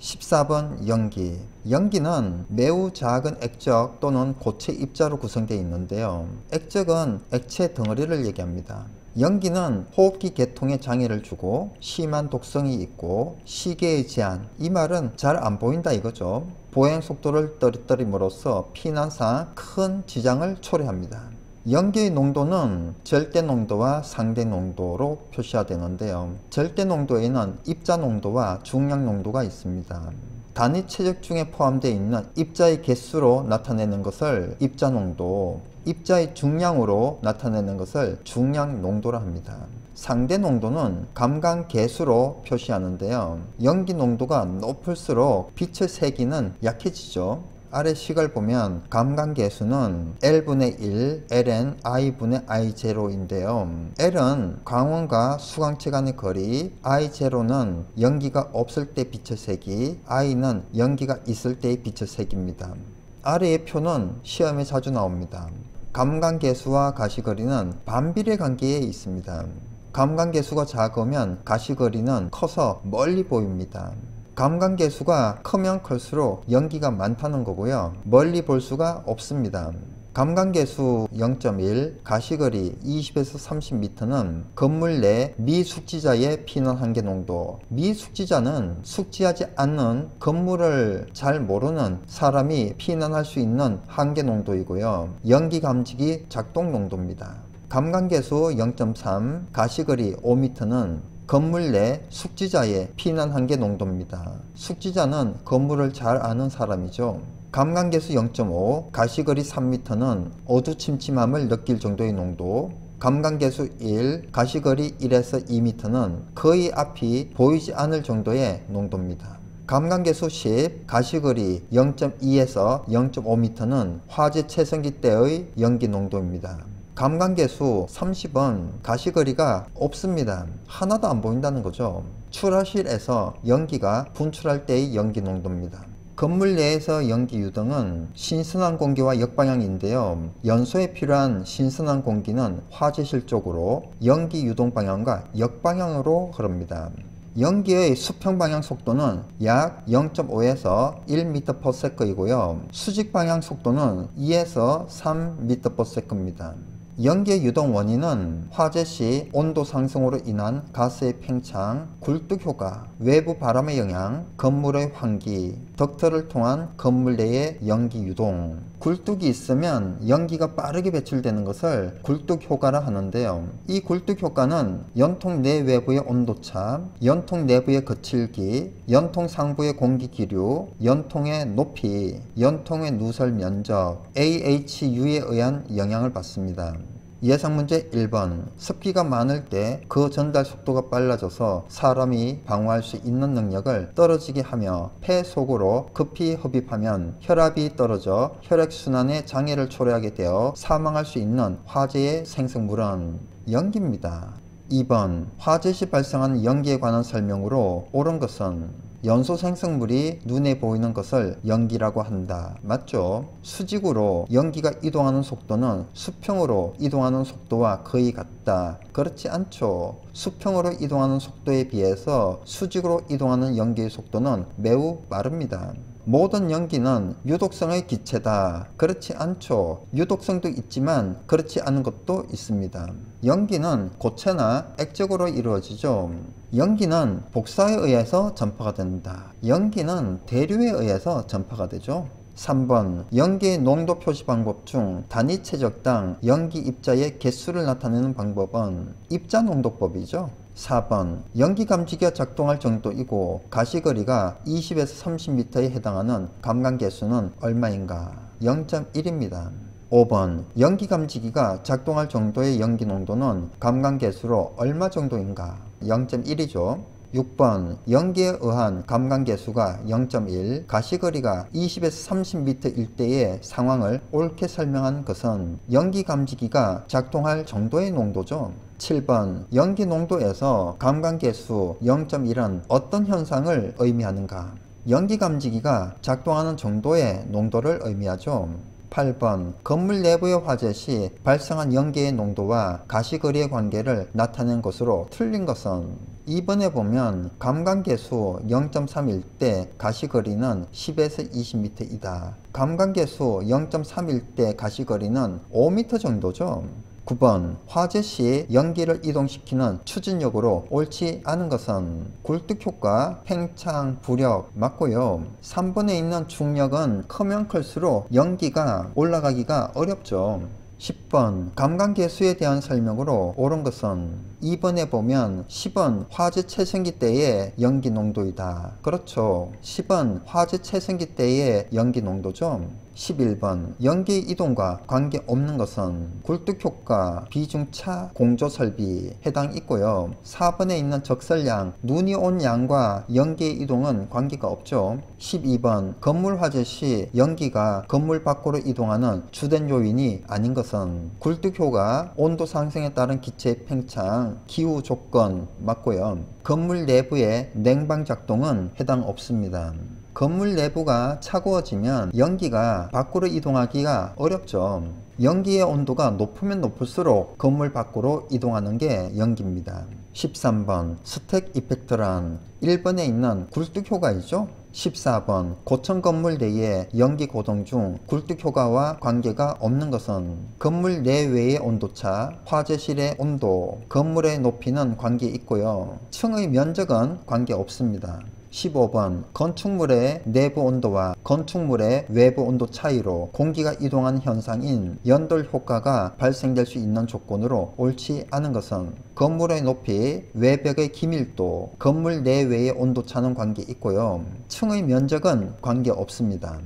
14번 연기. 연기는 매우 작은 액적 또는 고체 입자로 구성되어 있는데요. 액적은 액체 덩어리를 얘기합니다. 연기는 호흡기 계통에 장애를 주고 심한 독성이 있고 시계의 제한, 이 말은 잘 안 보인다 이거죠. 보행 속도를 떨어뜨림으로써 피난상 큰 지장을 초래합니다. 연기의 농도는 절대 농도와 상대 농도로 표시되는데요. 절대 농도에는 입자 농도와 중량 농도가 있습니다. 단위 체적 중에 포함되어 있는 입자의 개수로 나타내는 것을 입자 농도, 입자의 중량으로 나타내는 것을 중량 농도라 합니다. 상대 농도는 감광 개수로 표시하는데요. 연기 농도가 높을수록 빛의 세기는 약해지죠. 아래 식을 보면 감광 개수는 L분의 1, Ln I분의 I0인데요. L은 광원과 수광체 간의 거리, I0는 연기가 없을 때 빛의 세기, I는 연기가 있을 때의 빛의 세기입니다. 아래의 표는 시험에 자주 나옵니다. 감광 개수와 가시거리는 반비례 관계에 있습니다. 감광 개수가 작으면 가시거리는 커서 멀리 보입니다. 감광 개수가 크면 클수록 연기가 많다는 거고요. 멀리 볼 수가 없습니다. 감광 개수 0.1, 가시거리 20에서 30m는 건물 내 미숙지자의 피난 한계 농도. 미숙지자는 숙지하지 않는 건물을 잘 모르는 사람이 피난할 수 있는 한계 농도이고요. 연기 감지기 작동 농도입니다. 감광 개수 0.3, 가시거리 5m는 건물 내 숙지자의 피난 한계 농도입니다. 숙지자는 건물을 잘 아는 사람이죠. 감광계수 0.5, 가시거리 3m는 어두침침함을 느낄 정도의 농도, 감광계수 1, 가시거리 1에서 2m는 거의 앞이 보이지 않을 정도의 농도입니다. 감광계수 10, 가시거리 0.2에서 0.5m는 화재 체성기 때의 연기 농도입니다. 감광계수 30은 가시거리가 없습니다. 하나도 안 보인다는 거죠. 출하실에서 연기가 분출할 때의 연기 농도입니다. 건물 내에서 연기 유동은 신선한 공기와 역방향인데요. 연소에 필요한 신선한 공기는 화재실 쪽으로, 연기 유동 방향과 역방향으로 흐릅니다. 연기의 수평 방향 속도는 약 0.5에서 1m/s이고요. 수직 방향 속도는 2에서 3m/s입니다. 연기의 유동 원인은 화재 시 온도 상승으로 인한 가스의 팽창, 굴뚝 효과, 외부 바람의 영향, 건물의 환기, 덕트를 통한 건물 내의 연기 유동. 굴뚝이 있으면 연기가 빠르게 배출되는 것을 굴뚝 효과라 하는데요. 이 굴뚝 효과는 연통 내외부의 온도차, 연통 내부의 거칠기, 연통 상부의 공기 기류, 연통의 높이, 연통의 누설 면적, AHU에 의한 영향을 받습니다. 예상문제 1번. 습기가 많을 때 그 전달 속도가 빨라져서 사람이 방어할 수 있는 능력을 떨어지게 하며 폐 속으로 급히 흡입하면 혈압이 떨어져 혈액순환에 장애를 초래하게 되어 사망할 수 있는 화재의 생성물은 연기입니다. 2번. 화재 시 발생하는 연기에 관한 설명으로 옳은 것은 연소 생성물이 눈에 보이는 것을 연기라고 한다. 맞죠? 수직으로 연기가 이동하는 속도는 수평으로 이동하는 속도와 거의 같다. 그렇지 않죠. 수평으로 이동하는 속도에 비해서 수직으로 이동하는 연기의 속도는 매우 빠릅니다. 모든 연기는 유독성의 기체다. 그렇지 않죠. 유독성도 있지만 그렇지 않은 것도 있습니다. 연기는 고체나 액적으로 이루어지죠. 연기는 복사에 의해서 전파가 된다. 연기는 대류에 의해서 전파가 되죠. 3번. 연기의 농도 표시 방법 중 단위 체적당 연기 입자의 개수를 나타내는 방법은 입자 농도법이죠. 4번. 연기 감지기가 작동할 정도이고 가시거리가 20에서 30m에 해당하는 감광 개수는 얼마인가? 0.1입니다. 5번. 연기 감지기가 작동할 정도의 연기 농도는 감광 개수로 얼마 정도인가? 0.1이죠. 6번. 연기에 의한 감광 개수가 0.1, 가시거리가 20에서 30m 일대의 상황을 옳게 설명한 것은 연기 감지기가 작동할 정도의 농도죠. 7번. 연기 농도에서 감광 개수 0.1은 어떤 현상을 의미하는가? 연기 감지기가 작동하는 정도의 농도를 의미하죠. 8번 건물 내부의 화재 시 발생한 연기의 농도와 가시거리의 관계를 나타낸 것으로 틀린 것은 2번에 보면 감광계수 0.3일 때 가시거리는 10에서 20m이다. 감광계수 0.3일 때 가시거리는 5m 정도죠. 9번 화재 시 연기를 이동시키는 추진력으로 옳지 않은 것은 굴뚝효과, 팽창, 부력 맞고요. 3번에 있는 중력은 크면 클수록 연기가 올라가기가 어렵죠. 10번 감광계수에 대한 설명으로 옳은 것은 2번에 보면 10은 화재 체증기 때의 연기 농도이다. 그렇죠. 10은 화재 체증기 때의 연기 농도죠. 11번 연기 이동과 관계없는 것은 굴뚝효과, 비중차, 공조설비 해당 있고요. 4번에 있는 적설량, 눈이 온 양과 연기의 이동은 관계가 없죠. 12번 건물 화재 시 연기가 건물 밖으로 이동하는 주된 요인이 아닌 것은 굴뚝효과, 온도 상승에 따른 기체의 팽창, 기후 조건 맞고요. 건물 내부의 냉방 작동은 해당 없습니다. 건물 내부가 차가워지면 연기가 밖으로 이동하기가 어렵죠. 연기의 온도가 높으면 높을수록 건물 밖으로 이동하는 게 연기입니다. 13번 스택 이펙트란 1번에 있는 굴뚝효과이죠. 14번 고층 건물 내의 연기 고동 중 굴뚝효과와 관계가 없는 것은 건물 내외의 온도차, 화재실의 온도, 건물의 높이는 관계 있고요. 층의 면적은 관계 없습니다. 15번 건축물의 내부 온도와 건축물의 외부 온도 차이로 공기가 이동하는 현상인 연돌 효과가 발생될 수 있는 조건으로 옳지 않은 것은 건물의 높이, 외벽의 기밀도, 건물 내외의 온도차는 관계 있고요. 층의 면적은 관계 없습니다.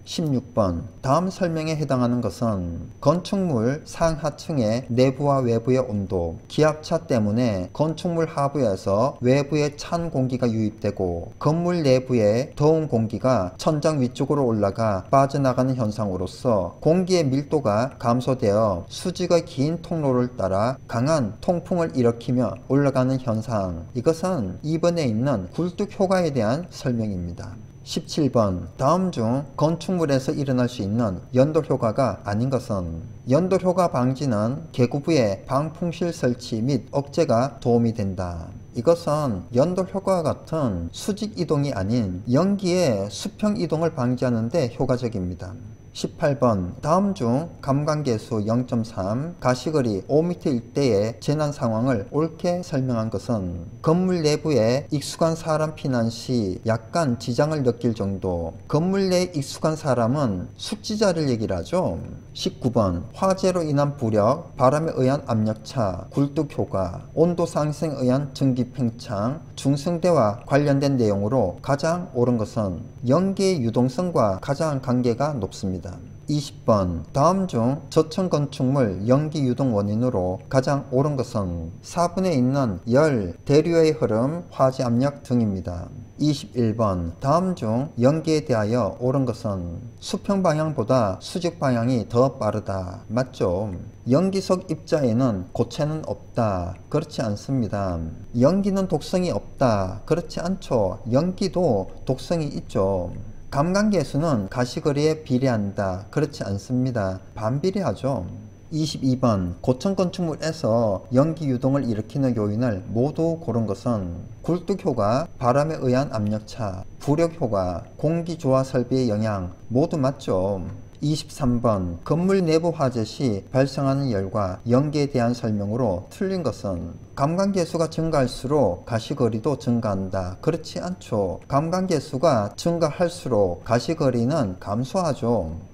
16번 다음 설명에 해당하는 것은 건축물 상하층의 내부와 외부의 온도, 기압차 때문에 건축물 하부에서 외부에 찬 공기가 유입되고 건물 내부에 더운 공기가 천장 위쪽으로 올라가 빠져나가는 현상으로서 공기의 밀도가 감소되어 수직의 긴 통로를 따라 강한 통풍을 일으키며 올라가는 현상, 이것은 2번에 있는 굴뚝 효과에 대한 설명입니다. 17번 다음 중 건축물에서 일어날 수 있는 연돌 효과가 아닌 것은 연돌 효과 방지는 계구부의 방풍실 설치 및 억제가 도움이 된다. 이것은 연돌 효과와 같은 수직 이동이 아닌 연기의 수평 이동을 방지하는 데 효과적입니다. 18번 다음 중 감광계수 0.3, 가시거리 5m일 때의 재난 상황을 옳게 설명한 것은 건물 내부에 익숙한 사람 피난 시 약간 지장을 느낄 정도, 건물 내에 익숙한 사람은 숙지자를 얘기를 하죠. 19번 화재로 인한 부력, 바람에 의한 압력차, 굴뚝효과, 온도 상승에 의한 증기 팽창, 중성대와 관련된 내용으로 가장 옳은 것은 연기의 유동성과 가장 관계가 높습니다. 20번 다음 중 저층 건축물 연기 유동 원인으로 가장 옳은 것은 4번에 있는 열, 대류의 흐름, 화재 압력 등입니다. 21번 다음 중 연기에 대하여 옳은 것은 수평 방향보다 수직 방향이 더 빠르다. 맞죠? 연기석 입자에는 고체는 없다. 그렇지 않습니다. 연기는 독성이 없다. 그렇지 않죠. 연기도 독성이 있죠. 감광계수는 가시거리에 비례한다. 그렇지 않습니다. 반비례하죠. 22번 고층 건축물에서 연기 유동을 일으키는 요인을 모두 고른 것은 굴뚝효과, 바람에 의한 압력차, 부력효과, 공기조화 설비의 영향 모두 맞죠. 23번 건물 내부 화재 시 발생하는 열과 연기에 대한 설명으로 틀린 것은 감광계수가 증가할수록 가시거리도 증가한다. 그렇지 않죠. 감광계수가 증가할수록 가시거리는 감소하죠.